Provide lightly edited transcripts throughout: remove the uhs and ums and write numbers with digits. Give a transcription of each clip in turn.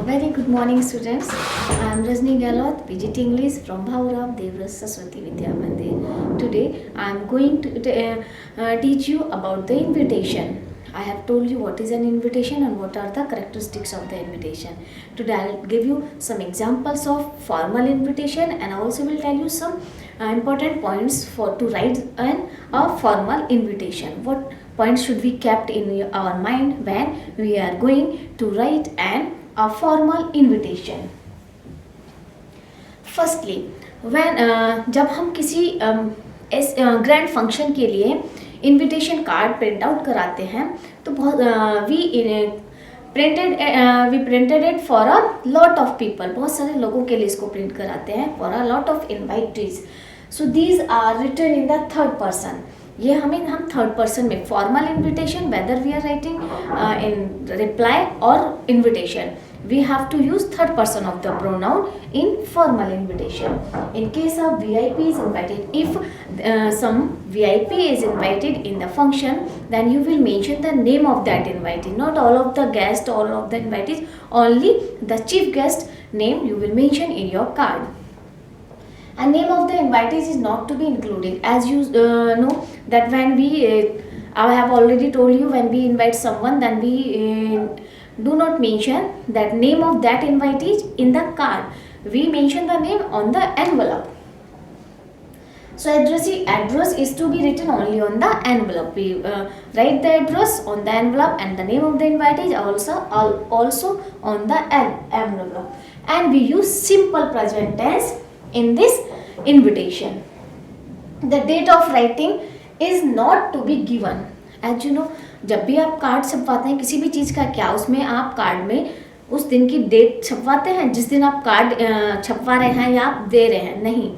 Very good morning, students. I am Rajni Gehlot, PGT English from Bhaurav Devras Saraswati Vidya Mandir. Today, I am going to teach you about the invitation. I have told you what is an invitation and what are the characteristics of the invitation. Today, I will give you some examples of formal invitation and I also will tell you some important points for to write a formal invitation. What points should be kept in our mind when we are going to write a formal invitation. Firstly, when जब हम किसी grand function के लिए invitation card print out कराते हैं तो बहुत we printed it for a lot of people, बहुत सारे लोगों के लिए इसको प्रिंट कराते हैं for a lot of invitees. So these are written in the third person. ये हम थर्ड पर्सन में formal invitation whether we are writing in reply और invitation we have to use third person of the pronoun in formal invitation. In case of VIP is invited, if some VIP is invited in the function, then you will mention the name of that invitee, not all of the guests, all of the invitees, only the chief guest name you will mention in your card. And name of the invitees is not to be included, as you know that when we I have already told you, when we invite someone, then we do not mention that name of that invitee in the card. We mention the name on the envelope. So address is to be written only on the envelope. We write the address on the envelope and the name of the invitee is also on the envelope. And we use simple present tense in this invitation. The date of writing is not to be given. As you know, जब भी आप card छपवाते हैं किसी भी चीज़ का, क्या उसमें आप कार्ड में उस दिन की डेट छपवाते हैं जिस दिन आप कार्ड छपवा रहे हैं या आप दे रहे हैं? नहीं,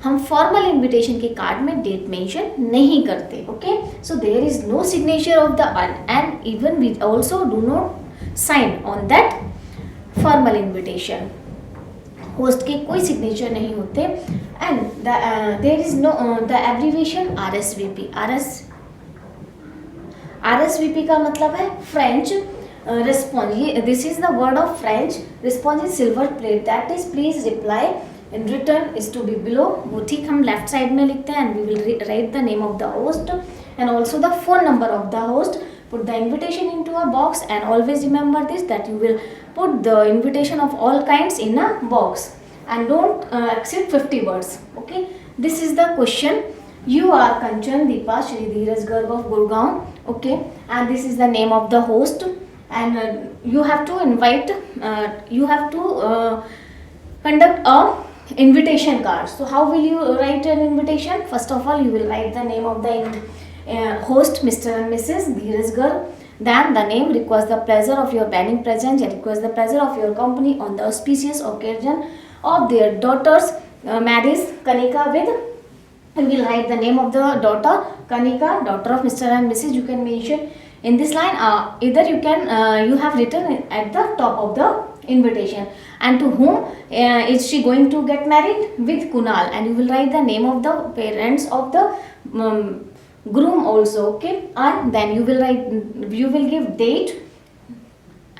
हम फॉर्मल इनविटेशन के कार्ड में डेट मेंशन नहीं करते. Okay, so there is no signature of the and even we also do not sign on that formal invitation. Host के कोई सिग्नेचर नहीं होते. And there is no the abbreviation RSVP. RSVP का मतलब है French response. ये this is the word of French response is silver plate, that is please reply in return is to be below. वो ठीक हम left side में लिखते हैं and we will write the name of the host and also the phone number of the host. Put the invitation into a box and always remember this, that you will put the invitation of all kinds in a box and don't exceed 50 words. Okay, this is the question. You are Kanchan Deepa Shri Dheeraj Garg of Gurgaon. Okay, and this is the name of the host and you have to invite, you have to conduct a invitation card. So how will you write an invitation? First of all, you will write the name of the host, Mr. and Mrs. Dheeraj Garg. Then the name requires the pleasure of your wedding present and requires the pleasure of your company on the auspicious occasion of their daughter's marriage. Kanika with, you will write the name of the daughter, Kanika, daughter of Mr. and Mrs. You can mention in this line. Either you can you have written at the top of the invitation. And to whom is she going to get married? With Kunal. And you will write the name of the parents of the groom also. Okay, and then you will give date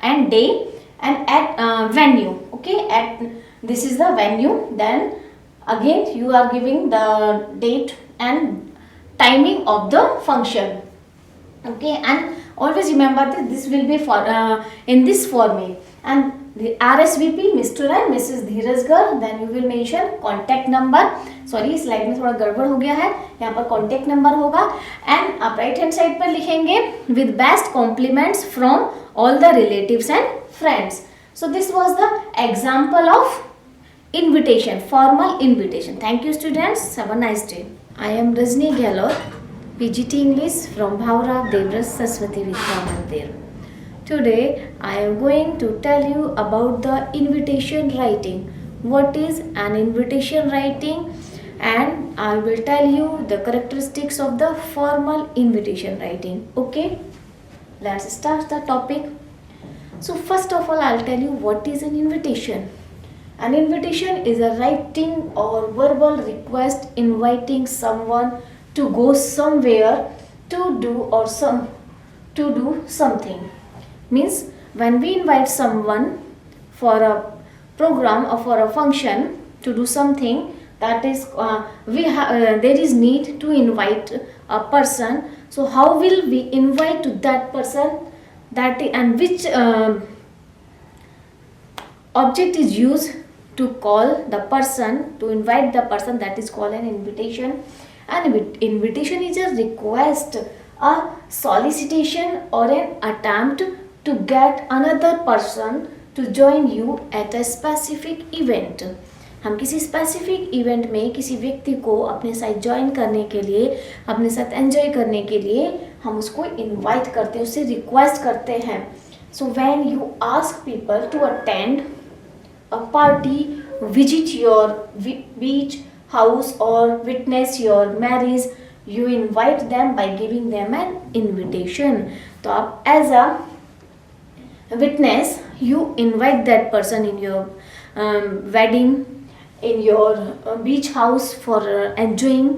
and day and at venue. Okay, at this is the venue. Then again you are giving the date and timing of the function. Okay, and always remember that this will be for in this format. And the RSVP Mr. and Mrs. Dheeraj Garg. Then you will mention contact number. Sorry, slide में थोड़ा गड़बड़ हो गया है, यहाँ पर contact number होगा. And आप राइट हैंड साइड पर लिखेंगे with best compliments from all the relatives and friends. So this was the example of invitation, formal invitation. Thank you students. Have a nice day. I am Rajni Gehlot, PGT English from Bhaurav Devras Saraswati Vidya Mandir. Today I am going to tell you about the invitation writing. What is an invitation writing? And I will tell you the characteristics of the formal invitation writing. Okay, let's start the topic. So first of all, I'll tell you what is an invitation. An invitation is a writing or verbal request inviting someone to go somewhere to do something. Means when we invite someone for a program or for a function to do something, that is there is need to invite a person. So how will we invite to that person, that and which object is used to call the person, to invite the person, that is called an invitation. An invitation is a request, a solicitation or an attempt to get another person to join you at a specific event. हम किसी specific event में किसी व्यक्ति को अपने साथ join करने के लिए, अपने साथ एंजॉय करने के लिए हम उसको इनवाइट करते हैं, उससे रिक्वेस्ट करते हैं. So when you ask people to attend a party, visit your beach house or witness your marriage, you invite them by giving them an invitation. तो आप as a witness you invite that person in your wedding, in your beach house for enjoying,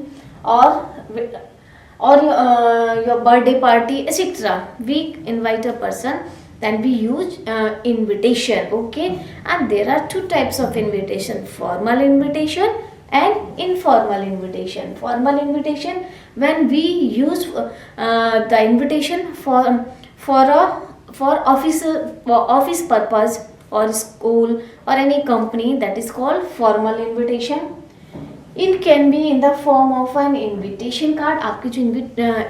or your birthday party, etc. We invite a person, then we use invitation. Okay, and there are two types of invitation: formal invitation and informal invitation. Formal invitation, when we use the invitation for office purpose or school or any company, that is called formal invitation. It can be in the form of an invitation card. आपकी जो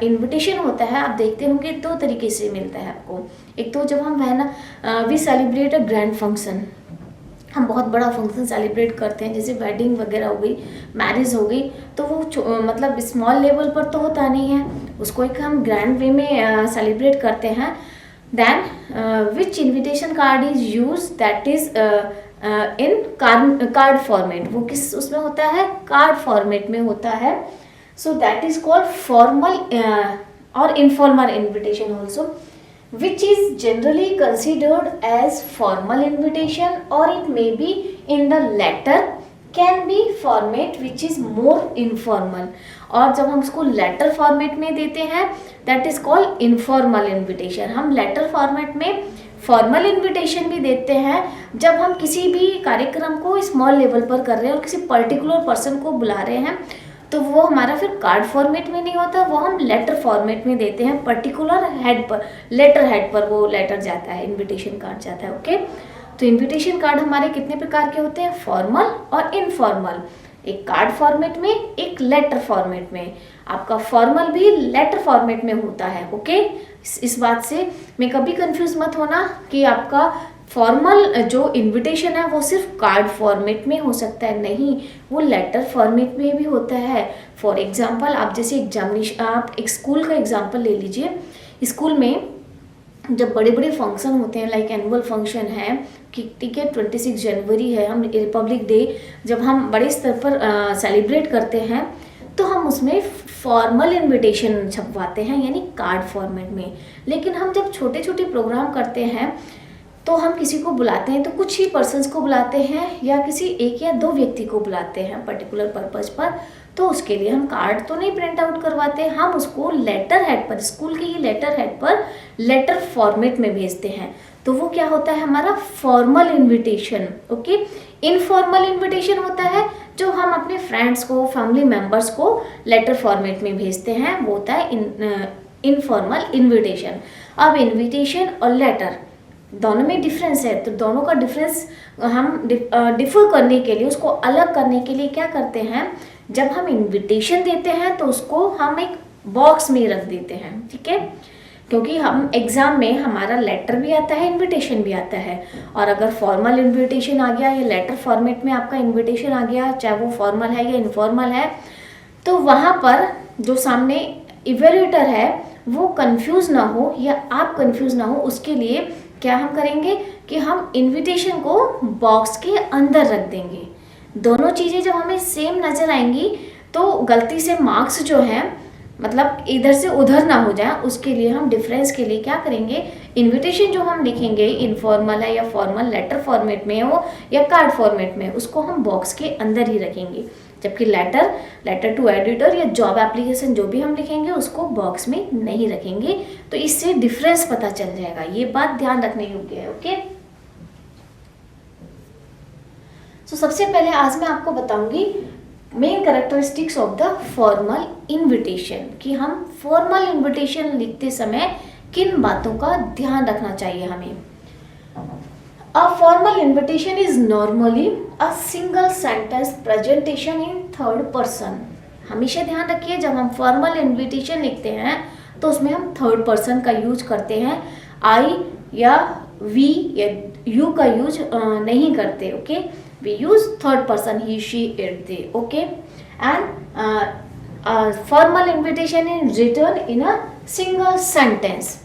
invitation होता है, आप देखते होंगे दो तरीके से मिलता है आपको. एक तो जब हम है ना we celebrate a grand function, हम बहुत बड़ा फंक्शन सेलिब्रेट करते हैं, जैसे वेडिंग वगैरह हो गई, मैरिज हो गई, तो वो मतलब स्मॉल लेवल पर तो होता नहीं है, उसको एक हम ग्रैंड वे में सेलिब्रेट करते हैं. Then which invitation card is use, that is in card format. वो किस उसमें होता है, कार्ड फॉर्मेट में होता है. So that is called formal और informal invitation also, which is generally considered as formal invitation, or it may be in the latter can be format which is more informal. और जब हम उसको letter format में देते हैं, that is called informal invitation. हम letter format में formal invitation भी देते हैं जब हम किसी भी कार्यक्रम को स्मॉल लेवल पर कर रहे हैं और किसी पर्टिकुलर पर्सन को बुला रहे हैं, तो वो हमारा फिर कार्ड फॉर्मेट में नहीं होता, वो हम लेटर फॉर्मेट में देते हैं. पर्टिकुलर हेड पर, लेटर हेड पर वो लेटर जाता है, इनविटेशन कार्ड जाता है. ओके, तो इनविटेशन कार्ड हमारे कितने प्रकार के होते हैं, फॉर्मल और इनफॉर्मल. एक कार्ड फॉर्मेट में, एक लेटर फॉर्मेट में. आपका फॉर्मल भी लेटर फॉर्मेट में होता है. ओके, इस बात से मैं कभी कंफ्यूज मत होना कि आपका फॉर्मल जो इनविटेशन है वो सिर्फ कार्ड फॉर्मेट में हो सकता है, नहीं, वो लेटर फॉर्मेट में भी होता है. फॉर एग्जांपल, आप जैसे एग्जामिनेशन, आप एक स्कूल का एग्जांपल ले लीजिए. स्कूल में जब बड़े बड़े फंक्शन होते हैं, लाइक एनुअल फंक्शन है कि ठीक है 26 जनवरी है, हम रिपब्लिक डे जब हम बड़े स्तर पर सेलिब्रेट करते हैं, तो हम उसमें फॉर्मल इनविटेशन छपवाते हैं, यानी कार्ड फॉर्मेट में. लेकिन हम जब छोटे छोटे प्रोग्राम करते हैं तो हम किसी को बुलाते हैं तो कुछ ही पर्सन्स को बुलाते हैं या किसी एक या दो व्यक्ति को बुलाते हैं पर्टिकुलर पर्पज़ पर, तो उसके लिए हम कार्ड तो नहीं प्रिंट आउट करवाते, हम उसको लेटर हेड पर, स्कूल के ही लेटर हेड पर लेटर फॉर्मेट में भेजते हैं. तो वो क्या होता है, हमारा formal invitation. Okay, informal invitation होता है जो हम अपने फ्रेंड्स को, फैमिली मेम्बर्स को लेटर फॉर्मेट में भेजते हैं, वो होता है इनफॉर्मल इन्विटेशन. अब इन्विटेशन और लेटर दोनों में डिफरेंस है, तो दोनों का डिफरेंस हम डिफर करने के लिए, उसको अलग करने के लिए क्या करते हैं, जब हम इनविटेशन देते हैं तो उसको हम एक बॉक्स में रख देते हैं. ठीक है, क्योंकि हम एग्ज़ाम में हमारा लेटर भी आता है, इनविटेशन भी आता है, और अगर फॉर्मल इनविटेशन आ गया या लेटर फॉर्मेट में आपका इनविटेशन आ गया, चाहे वो फॉर्मल है या इनफॉर्मल है, तो वहाँ पर जो सामने इवेल्यूएटर है वो कंफ्यूज ना हो या आप कंफ्यूज ना हो, उसके लिए क्या हम करेंगे कि हम इनविटेशन को बॉक्स के अंदर रख देंगे. दोनों चीज़ें जब हमें सेम नज़र आएंगी तो गलती से मार्क्स जो हैं, मतलब इधर से उधर ना हो जाए, उसके लिए हम डिफरेंस के लिए क्या करेंगे, इनविटेशन जो हम लिखेंगे इनफॉर्मल है या फॉर्मल, लेटर फॉर्मेट में हो या कार्ड फॉर्मेट में, उसको हम बॉक्स के अंदर ही रखेंगे. जबकि लेटर टू एडिटर या जॉब एप्लीकेशन जो भी हम लिखेंगे उसको बॉक्स में नहीं रखेंगे. तो इससे डिफरेंस पता चल जाएगा, ये बात ध्यान रखने योग्य है. ओके, सबसे पहले आज मैं आपको बताऊंगी main characteristics of the formal invitation, कि हम फॉर्मल इनविटेशन लिखते समय किन बातों का ध्यान रखना चाहिए हमें। A formal invitation is normally a single sentence presentation in third person. हमेशा ध्यान रखिए जब हम फॉर्मल इनविटेशन लिखते हैं तो उसमें हम थर्ड पर्सन का यूज करते हैं, आई या वी या यू का यूज नहीं करते। Okay, we use third person he she it they. Okay, and formal invitation is written in a single sentence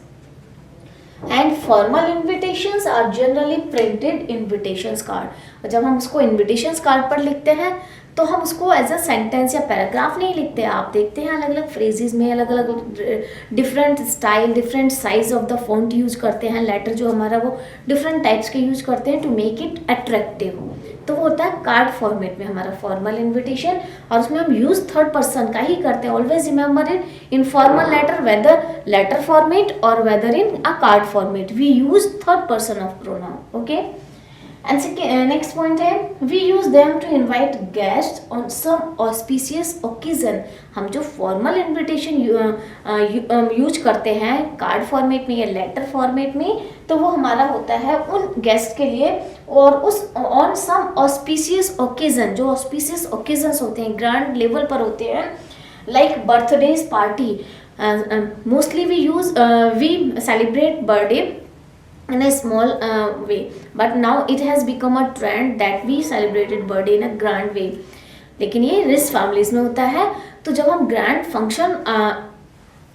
and formal invitations are generally printed invitations card. जब हम उसको इन्विटेशंस कार्ड पर लिखते हैं तो हम उसको एज अ सेंटेंस या पैराग्राफ नहीं लिखते। आप देखते हैं अलग अलग फ्रेजेस में अलग अलग different style, different size of the font use करते हैं, लेटर जो हमारा वो डिफरेंट टाइप्स के यूज करते हैं टू मेक इट अट्रैक्टिव। तो वो होता है कार्ड फॉर्मेट में हमारा फॉर्मल इन्विटेशन, और उसमें हम यूज थर्ड पर्सन का ही करते हैं। Always remember it, in formal letter whether letter format और whether in a card format we use third person of pronoun. Okay, and next point है we use them to invite guest on some auspicious occasion. हम जो formal invitation use करते हैं card format में या letter format में, तो वो हमारा होता है उन गेस्ट के लिए और उस ऑन सम ऑस्पिशियस ओकेजन। जो ऑस्पिशियस ओकेजन्स होते हैं ग्रैंड लेवल पर होते हैं, like birthdays party. Mostly we celebrate birthday in a small way, but now it has become a trend that we celebrated birthday in a grand way। लेकिन ये rich families में होता है। तो जब हम ग्रैंड फंक्शन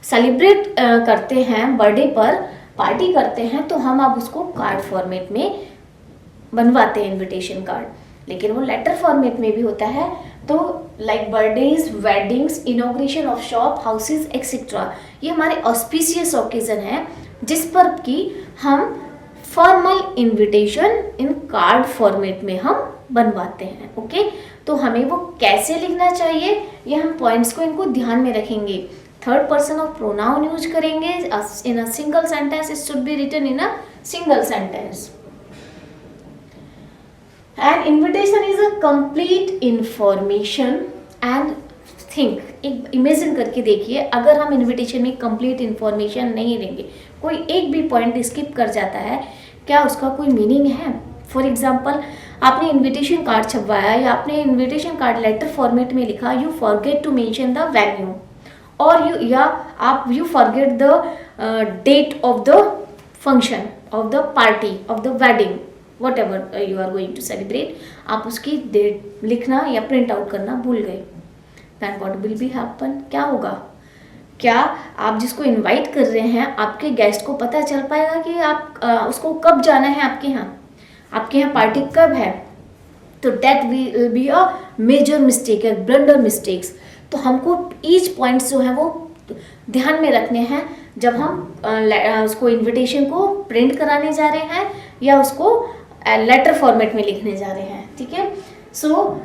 सेलिब्रेट करते हैं, बर्थडे पर पार्टी करते हैं, तो हम अब उसको कार्ड फॉर्मेट में बनवाते हैं इनविटेशन कार्ड। लेकिन वो लेटर फॉर्मेट में भी होता है, तो like birthdays, weddings, inauguration of shop, houses etcetera, ये हमारे ऑस्पिशियस ओकेजन है जिस पर कि हम फॉर्मल इनविटेशन इन कार्ड फॉर्मेट में हम बनवाते हैं। ओके, तो हमें वो कैसे लिखना चाहिए ये हम पॉइंट्स को इनको ध्यान में रखेंगे। Third person of pronoun use करेंगे in a single sentence, it should be written in a single sentence. And invitation is a complete information and think, एक इमेजिन करके देखिए अगर हम इनविटेशन में कंप्लीट इन्फॉर्मेशन नहीं देंगे, कोई एक भी पॉइंट स्किप कर जाता है, क्या उसका कोई मीनिंग है? फॉर एग्जाम्पल, आपने इनविटेशन कार्ड छपवाया या आपने इनविटेशन कार्ड लेटर फॉर्मेट में लिखा, you forget to mention the venue और you forget the date of the function, of the party, of the wedding, whatever you are going to celebrate, आप उसकी date लिखना या print out करना भूल गए, then what will be happen? क्या होगा? क्या आप जिसको इनवाइट कर रहे हैं आपके गेस्ट को पता चल पाएगा कि आप उसको कब जाना है, आपके यहाँ पार्टी कब है? तो that will be a major mistake, a blunder mistakes। तो हमको ईच पॉइंट्स जो है वो ध्यान में रखने हैं जब हम उसको इनविटेशन को प्रिंट कराने जा रहे हैं या उसको लेटर फॉर्मेट में लिखने जा रहे हैं। ठीक है, so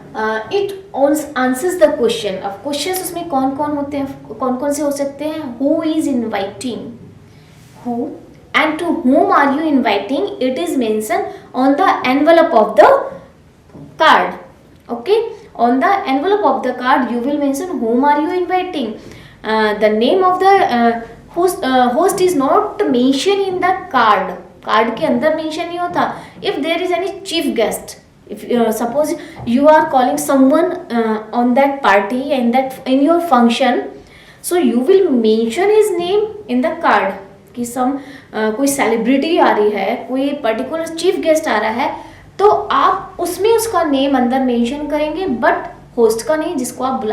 it answers the question. अब क्वेश्चंस उसमें कौन कौन होते हैं, कौन कौन से हो सकते हैं? Who is inviting, who and to whom are you inviting, it is mention on the envelope of the card. Okay, on the envelope of the card you will mention whom are you inviting, the name of the host is not mentioned in the card के अंदर mention नहीं होता। if there is any chief guest, if suppose you are calling someone on that party and that in your function, so you will mention his name in the card कि कोई celebrity आ रही है, कोई particular chief guest आ रहा है, तो आप उसमें उसका नेम अंदर मेंशन करेंगे, बट होस्ट का नहीं, जिसको आप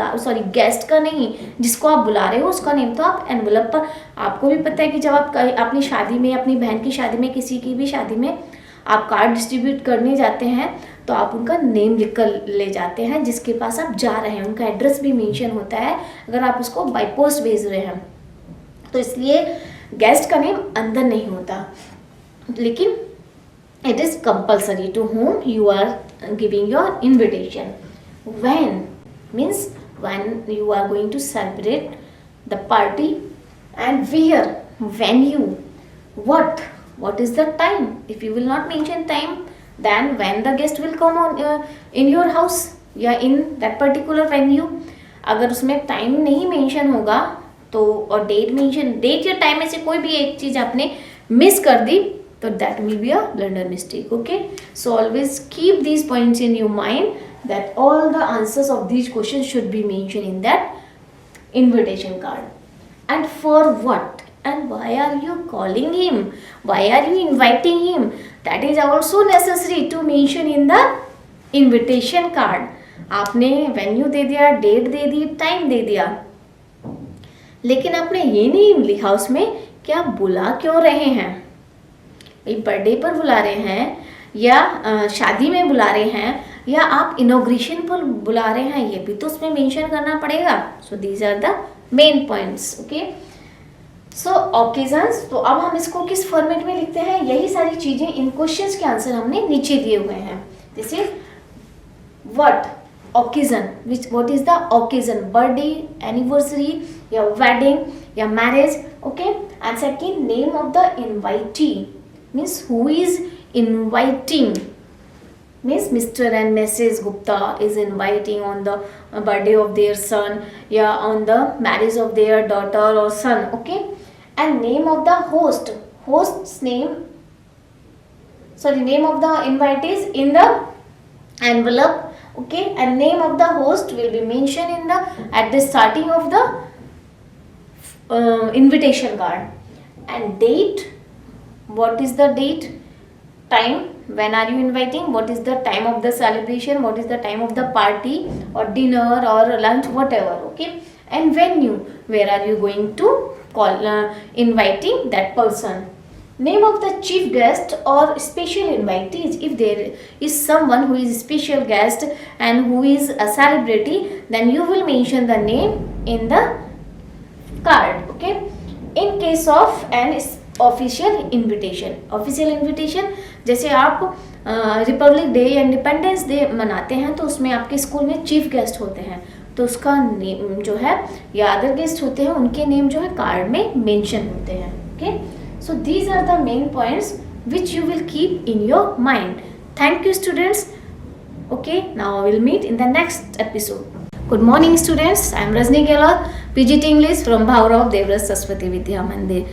गेस्ट का नहीं, जिसको आप बुला रहे हो उसका नेम तो आप एनवेलप पर। आपको भी पता है कि जब आप अपनी शादी में, अपनी बहन की शादी में, किसी की भी शादी में आप कार्ड डिस्ट्रीब्यूट करने जाते हैं तो आप उनका नेम लिख कर ले जाते हैं जिसके पास आप जा रहे हैं, उनका एड्रेस भी मेंशन होता है अगर आप उसको बाय पोस्ट भेज रहे हैं। तो इसलिए गेस्ट का नेम अंदर नहीं होता, लेकिन it is compulsory to whom you are giving your invitation. When means when you are going to celebrate the party, and where, venue, what is the time. If you will not mention time, then when the guest will come on in your house या in that particular venue. अगर उसमें time नहीं mention होगा तो, और date mention, date या time में से कोई भी एक चीज आपने मिस कर दी तो that will be a blunder mistake. Okay, so always keep these points in your mind that all the answers of these questions should be mentioned in that invitation card. And for what and why are you calling him, why are you inviting him, that is also necessary to mention in the invitation card. आपने venue दे दिया, date दे दी, time दे दिया, लेकिन आपने ये नहीं लिखा उसमें कि आप बुला क्यों रहे हैं. भाई बर्थडे पर बुला रहे हैं या शादी में बुला रहे हैं या आप इनॉग्रेशन पर बुला रहे हैं, ये भी तो उसमें मेंशन करना पड़ेगा. So these are the main points. Okay, so occasions. तो अब हम इसको किस फॉर्मेट में लिखते हैं, यही सारी चीजें इन क्वेश्चंस के आंसर हमने नीचे दिए हुए हैं. This is what occasion, what is the occasion, birthday, anniversary या wedding या marriage. Okay, and second, name of the invitee means who is inviting, means Mr. and Mrs. Gupta is inviting on the birthday of their son या on the marriage of their daughter or son. Okay, and name of the host, host's name, sorry, name of the invitees in the envelope. Okay, and name of the host will be mentioned in the at the starting of the invitation card. And date, what is the date, time, when are you inviting, what is the time of the celebration, what is the time of the party or dinner or lunch, whatever. Okay, and venue, where are you going to call inviting that person. Name of the chief guest or special invitees, if there is someone who is special guest and who is a celebrity, then you will mention the name in the card. Okay, in case of an official invitation, official invitation जैसे आप Republic day या independence day मनाते हैं तो उसमें आपके school में chief guest होते हैं, तो उसका नेम जो है या अदर गेस्ट होते हैं उनके नेम जो है कार्ड में मेंशन होते हैं. Okay, so these are the main points which you will keep in your mind. Thank you students. Okay, now we will meet in the next episode. Good morning students, I am Rajni Gehlot, PGT English from Bhaurav Devras Saraswati Vidya Mandir.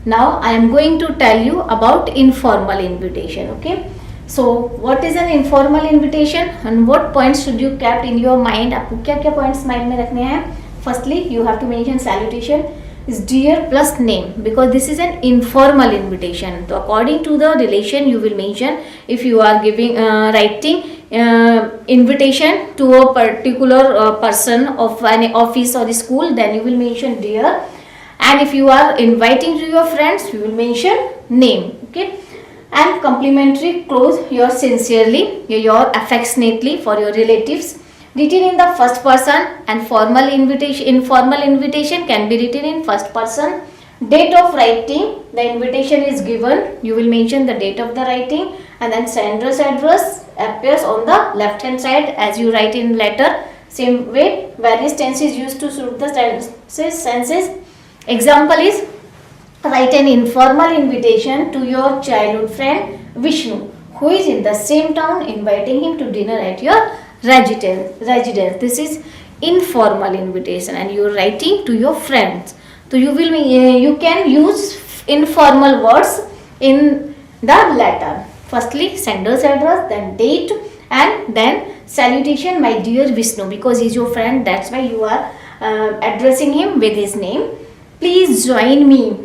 Now I am going to tell you about informal invitation. Okay, so what is an informal invitation and what points should you kept in your mind. आपको क्या क्या points mind में रखने हैं. Firstly, you have to mention salutation is dear plus name because this is an informal invitation. So according to the relation you will mention. If you are giving writing invitation to a particular person of an office or school, then you will mention dear, and if you are inviting to your friends you will mention name. Okay, and complimentary close your sincerely, your affectionately for your relatives, written in the first person, and formal invitation, informal invitation can be written in first person. Date of writing, the invitation is given, you will mention the date of the writing, and then sender's address appears on the left hand side as you write in letter. Same way various tenses used to suit the senses. Example is, write an informal invitation to your childhood friend Vishnu who is in the same town, inviting him to dinner at your residence. This is informal invitation and you are writing to your friends. So you can use informal words in the letter. Firstly sender's address, then date, and then salutation, my dear Vishnu, because he is your friend, that's why you are addressing him with his name. Please join me,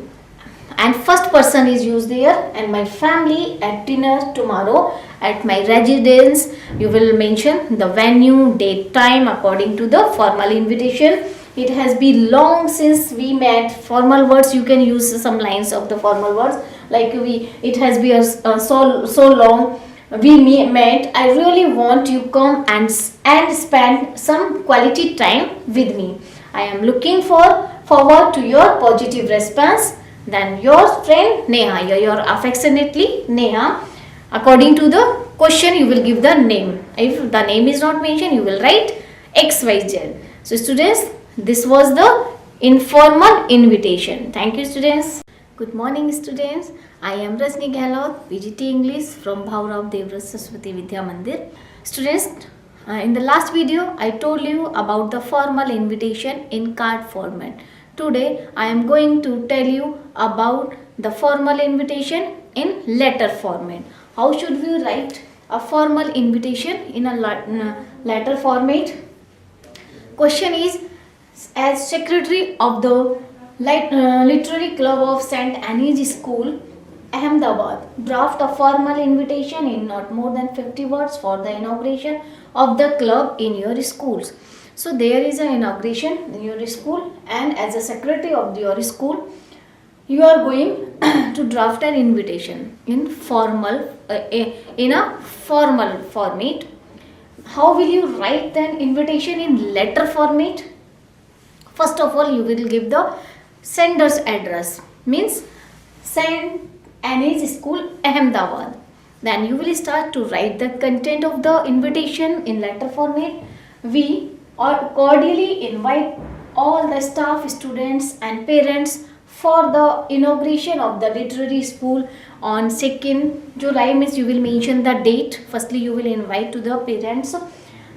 and first person is used there, and my family at dinner tomorrow at my residence. You will mention the venue, date, time according to the formal invitation. It has been long since we met. Formal words, you can use some lines of the formal words like it has been so long we met. I really want you come and spend some quality time with me. I am looking forward to your positive response. Then your friend Neha, your affectionately Neha. According to the question you will give the name. If the name is not mentioned, you will write XYZ. So students, this was the informal invitation. Thank you students. Good morning, students. I am Rajni Gehlot, VGT English from Bhaurav Devras Saraswati Vidya Mandir. Students, in the last video, I told you about the formal invitation in card format. Today, I am going to tell you about the formal invitation in letter format. How should we write a formal invitation in a letter format? Question is, as secretary of the Literary Club of St. Anne's School, Ahmedabad, draft a formal invitation in not more than 50 words for the inauguration of the club in your schools. So there is an inauguration in your school, and as a secretary of your school, you are going to draft an invitation in a formal format. How will you write an invitation in letter format? First of all, you will give the sender's address, means St. Anne's School, Ahmedabad. Then you will start to write the content of the invitation in letter format. We cordially invite all the staff, students and parents for the inauguration of the literary school on 2nd July, means you will mention the date. Firstly, you will invite to the parents,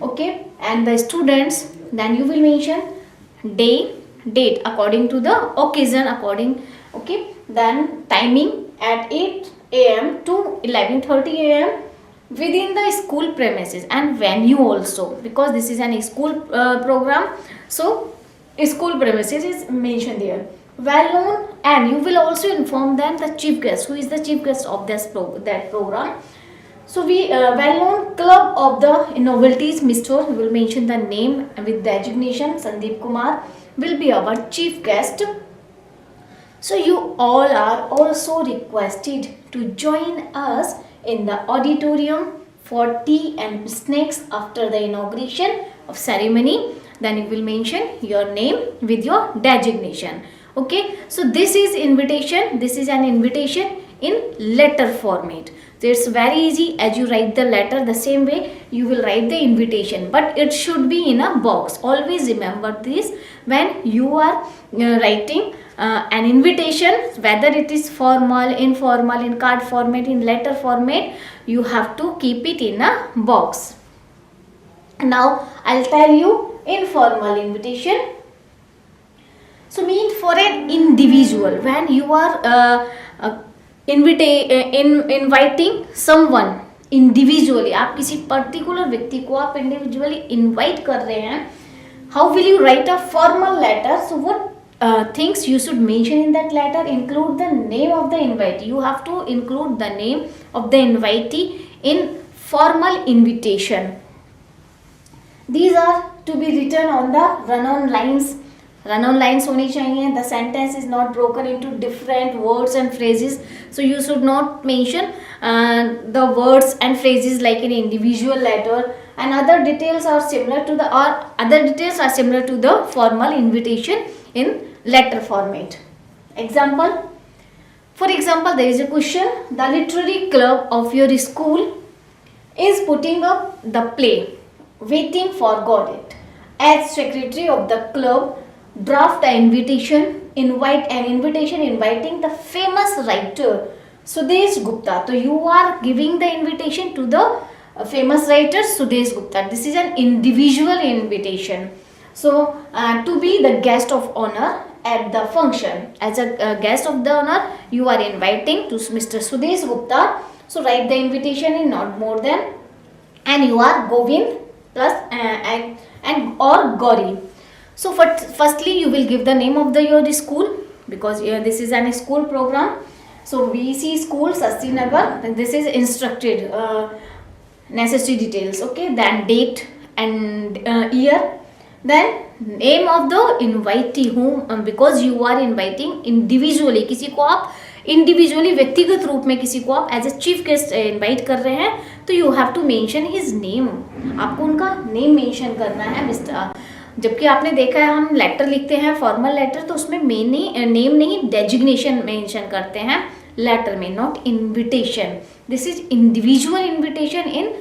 okay, and the students. Then you will mention date according to the occasion, okay, then timing at 8 a.m. to 11:30 a.m. within the school premises, and venue also, because this is an school program, so school premises is mentioned there. Well known, and you will also inform them the chief guest, who is the chief guest of that program. So we well-known club of the novelties, Mr. We will mention the name with designation. Sandeep Kumar will be our chief guest. So you all are also requested to join us in the auditorium for tea and snacks after the inauguration of ceremony. Then you will mention your name with your designation. Okay, so this is invitation. This is an invitation in letter format. So it's very easy. As you write the letter, the same way you will write the invitation, but it should be in a box. Always remember this when you are writing an invitation, whether it is formal, informal, in card format, in letter format, you have to keep it in a box. Now I'll tell you informal invitation. So mean for an individual, when you are inviting someone individually, आप किसी particular व्यक्ति को आप individually invite कर रहे हैं, how will you write a formal letter? So what things you should mention in that letter? Include the name of the invitee. You have to include the name of the invitee in formal invitation. These are to be written on the run-on lines. Run-on lines होनी चाहिए. The sentence is not broken into different words and phrases. So you should not mention the words and phrases like an individual letter. And other details are similar to the formal invitation in letter format. Example. For example, there is a question. The literary club of your school is putting up the play Waiting for Godot. As secretary of the club, draft an invitation inviting the famous writer Sudesh Gupta. So you are giving the invitation to the famous writer Sudesh Gupta. This is an individual invitation. So to be the guest of honor at the function, as a guest of the honor, you are inviting to Mr. Sudesh Gupta. So write the invitation in not more than, and you are Govind plus and or Gauri. So firstly you will give the name of your school, because this is an school program. So VC School Sastinagar, this is instructed necessary details, okay. Then date and year, then name of the invitee, whom because you are inviting individually, किसी को आप individually व्यक्तिगत रूप में किसी को आप as a chief guest invite कर रहे हैं, तो you have to mention his name. आपको उनका नेम मेंशन करना है मिस्टर. जबकि आपने देखा है हम लेटर लिखते हैं फॉर्मल लेटर, तो उसमें नेम नहीं डेजिग्नेशन मेंशन करते हैं लेटर में, not invitation. This is individual invitation in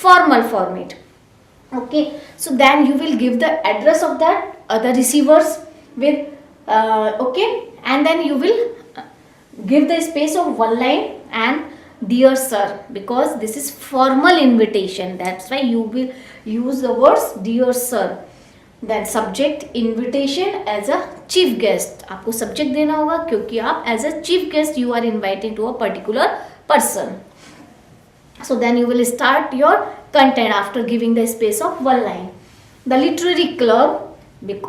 formal format. Okay, so then you will give the address of that the receivers with okay, and then you will give the space of one line and dear sir, because this is formal invitation, that's why you will use the words dear sir. Then subject invitation as a chief guest, आपको subject देना होगा क्योंकि आप as a chief guest you are inviting to a particular person. So then you will start your content after giving the space of one line. The literary club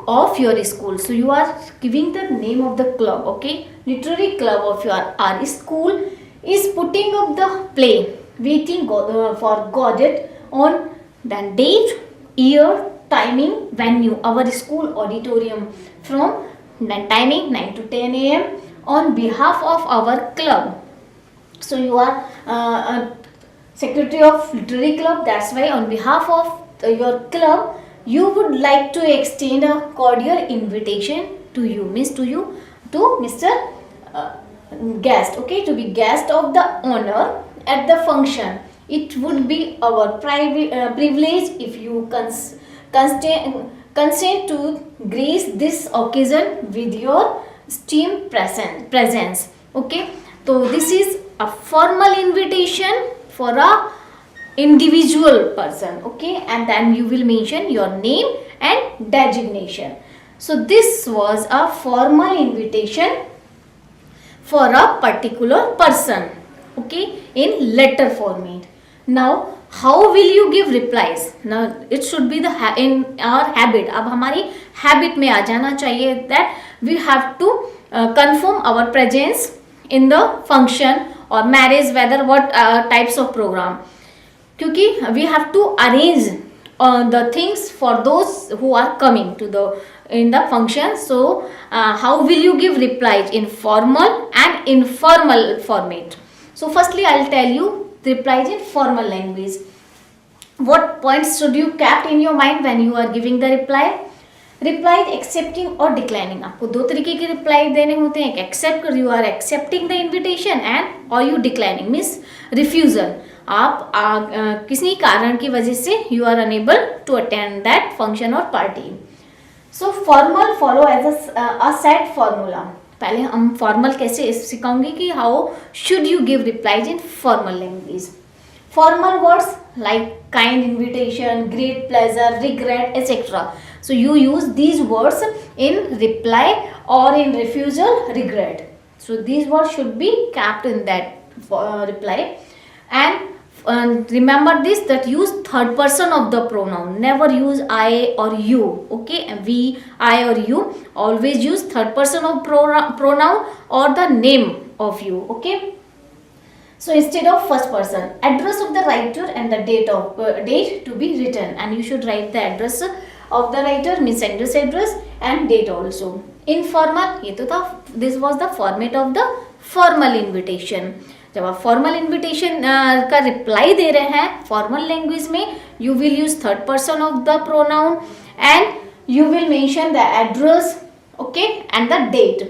of your school, so you are giving the name of the club, okay. Literary club of your our school is putting up the play waiting for Godot on then date, year, timing, venue, our school auditorium, from then timing 9 to 10 a.m. on behalf of our club. So you are secretary of literary club, that's why on behalf of your club you would like to extend a cordial invitation to you, means to you, to Mr. Guest, okay, to be guest of the honor at the function. It would be our privilege if you consent to grace this occasion with your esteemed presence, okay. So this is a formal invitation for a individual person, okay, and then you will mention your name and designation. So this was a formal invitation for a particular person, okay, in letter format. Now how will you give replies? Now it should be the in our habit, अब हमारी habit में आ जाना चाहिए that we have to confirm our presence in the function or marriage, whether what types of program, क्योंकि we have to arrange the things for those who are coming to the in the function. So how will you give replies in formal and informal format? So firstly I'll tell you replies in formal language. What points should you kept in your mind when you are giving the reply? Reply accepting और declining, आपको दो तरीके के reply देने होते हैं, accept, you are accepting the invitation, and और you declining means refusal, आप किसी कारण की वजह से you are unable to attend that function और party. So formal follow as a set formula. पहले हम फॉर्मल कैसे सिखाऊंगी कि how should you give replies in formal language. Formal words like kind invitation, great pleasure, regret, etc. So you use these words in reply or in refusal, regret. So these words should be kept in that reply. And remember this, that use third person of the pronoun. Never use I or you. Okay, we, I or you. Always use third person of pronoun or the name of you. Okay. So instead of first person, address of the writer and the date to be written, and you should write the address of the writer, means sender's address and date also. Informal, ये तो था, this was the format of the formal invitation. जब आप formal invitation का reply दे रहे हैं formal language में, you will use third person of the pronoun and you will mention the address, okay, and the date.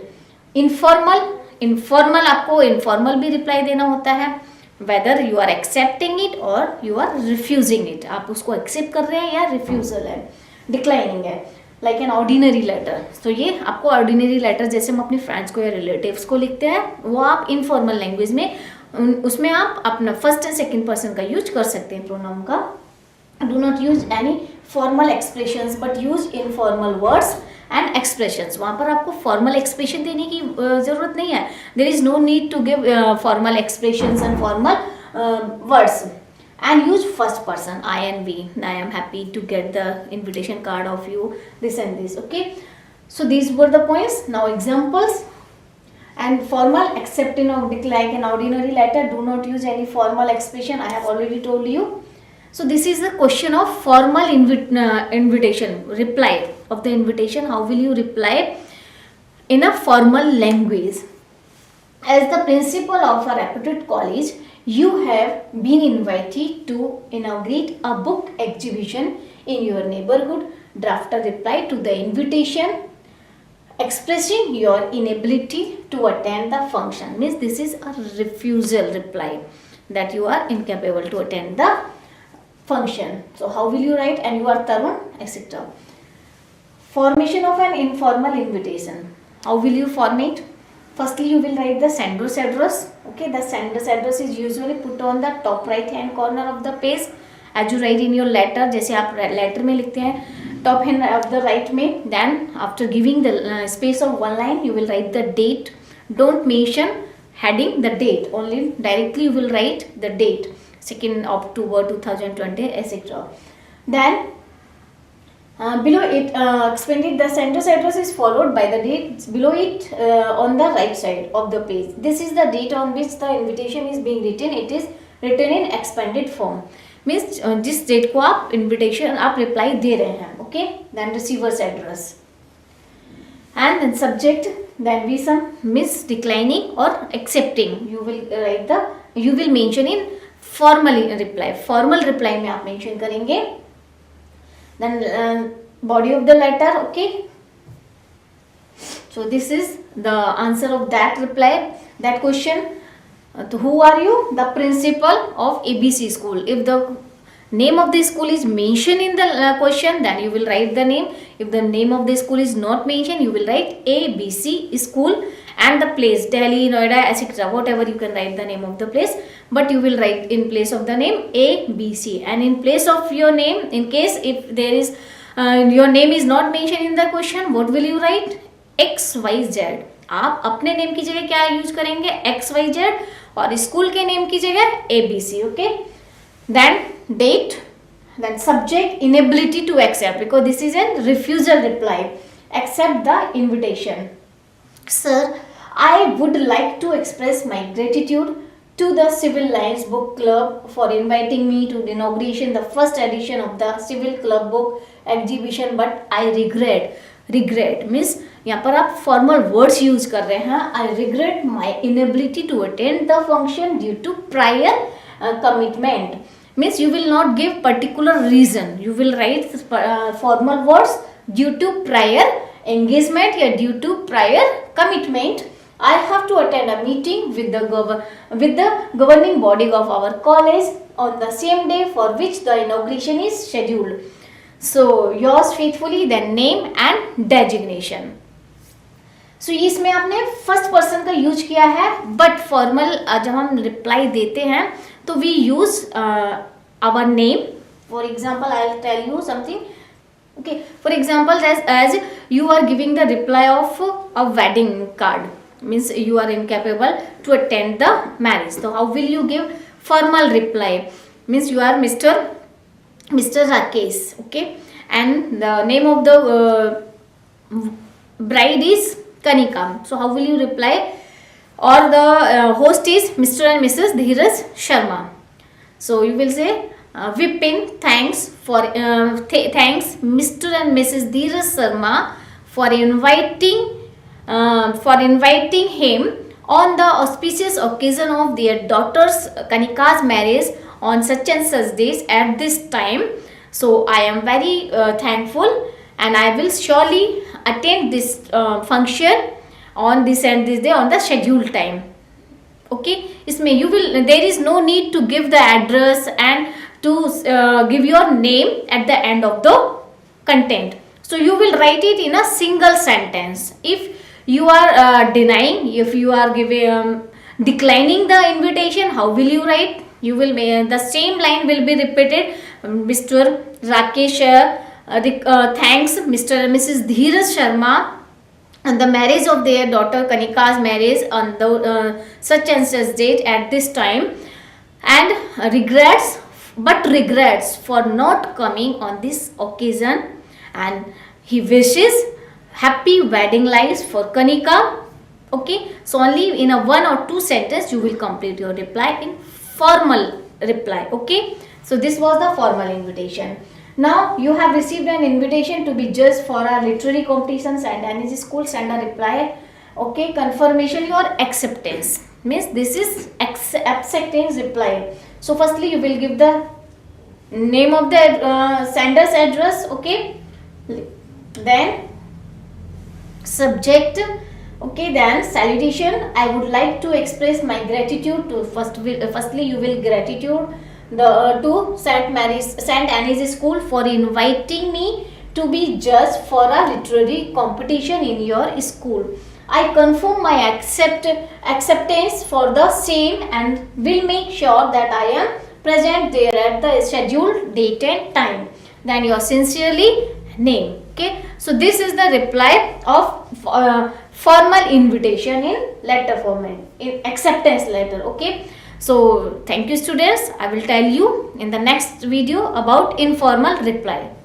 Informal आपको informal भी reply देना होता है, whether you are accepting it और यू आर रिफ्यूजिंग इट, आप उसको accept कर रहे हैं या रिफ्यूजल है, डिक्लाइनिंग है, लाइक एन ऑर्डिनरी लेटर. तो ये आपको ऑर्डिनरी लेटर जैसे हम अपने फ्रेंड्स को या रिलेटिव्स को लिखते हैं, वो आप इनफॉर्मल लैंग्वेज में उसमें आप अपना फर्स्ट एंड सेकेंड पर्सन का यूज कर सकते हैं प्रोनाउन का. Do not use any formal expressions but use informal words and expressions. वहाँ पर आपको फॉर्मल एक्सप्रेशन देने की ज़रूरत नहीं है. There is no need to give formal expressions and formal words. And use first person, I and we. I am happy to get the invitation card of you, this and this. Okay, so these were the points. Now examples. And formal, accepting of like an ordinary letter, do not use any formal expression, I have already told you. So this is the question of formal invitation, reply of the invitation. How will you reply in a formal language? As the principal of a reputed college, you have been invited to inaugurate a book exhibition in your neighborhood. Draft a reply to the invitation expressing your inability to attend the function. Means this is a refusal reply, that you are incapable to attend the function. So how will you write? And you are Tarun, etc. Formation of an informal invitation. How will you format? Firstly, you will write the sender's address. Okay, the sender's address is usually put on the top right hand corner of the page as you write in your letter. जैसे आप letter में लिखते हैं top hand of the right में. Then after giving the space of one line, you will write the date. Don't mention heading the date. Only directly you will write the date. 2nd October 2020, etc. Then below it expanded, the sender's address is followed by the date below it on the right side of the page. This is the date on which the invitation is being written. It is written in expanded form. Means जिस date को आप invitation आप reply दे रहे हैं. Okay, then receiver's address and then subject, then be some miss, declining or accepting. You will mention in formal reply. Formal reply में आप mention करेंगे. Then body of the letter. Okay, so this is the answer of that reply, that question. Who are you? The principal of ABC school. If the name of the school is mentioned in the question, then you will write the name. If the name of the school is not mentioned, you will write ABC school and the place, Delhi, Noida, etc. Whatever, you can write the name of the place, but you will write in place of the name ABC. And in place of your name, in case if there is your name is not mentioned in the question, what will you write? XYZ. आप अपने name की जगह क्या use करेंगे? XYZ. और school के name की जगह ABC. Okay, then date, then subject, inability to accept, because this is a refusal reply. Accept the invitation. Sir, I would like to express my gratitude to the Civil Lines Book Club for inviting me to the inauguration, the first edition of the Civil Club Book Exhibition, but I regret means यहाँ पर आप formal words use कर रहे हैं. I regret my inability to attend the function due to prior commitment. Means you will not give particular reason. You will write formal words due to prior engagement or due to prior commitment. I have to attend a meeting with the governing body of our college on the same day for which the inauguration is scheduled. So yours faithfully, then name and designation. So इसमें आपने first person का use किया है, but formal जब हम reply देते हैं तो we use our name. For example I will tell you something. Okay, for example, as you are giving the reply of a wedding card, means you are incapable to attend the marriage. So how will you give formal reply? Means you are Mr. Rakesh. Okay, and the name of the bride is Kanika. So how will you reply? Or the host is Mr. and Mrs. Dheeraj Sharma. So you will say Vipin, thanks Mr. and Mrs. Dheeraj Sharma for inviting him on the auspicious occasion of their daughter's Kanika's marriage on such and such days at this time. So I am very thankful and I will surely attend this function on this and this day on the scheduled time. Okay, इसमें you will, there is no need to give the address and to give your name at the end of the content. So you will write it in a single sentence. If you are denying, if you are declining the invitation, how will you write? You will the same line will be repeated. Mr. Rakesh thanks Mr. and Mrs. Dheeraj Sharma on the marriage of their daughter Kanika's marriage on the such and such date at this time, and regrets for not coming on this occasion, and he wishes happy wedding lives for Kanika. Okay, so only in a one or two sentence you will complete your reply in formal reply. Okay, so this was the formal invitation. Now you have received an invitation to be judged for our literary competitions and NSG school. Send a reply. Okay, confirmation your acceptance. Means this is acceptance reply. So firstly you will give the name of the sender's address. Okay, then subject. Okay, then salutation. I would like to express my gratitude to firstly you will gratitude to St. Anne's School for inviting me to be judged for a literary competition in your school. I confirm my acceptance for the same and will make sure that I am present there at the scheduled date and time. Then you are sincerely name. Okay, so this is the reply of formal invitation in letter format, in acceptance letter. Okay, so thank you students. I will tell you in the next video about informal reply.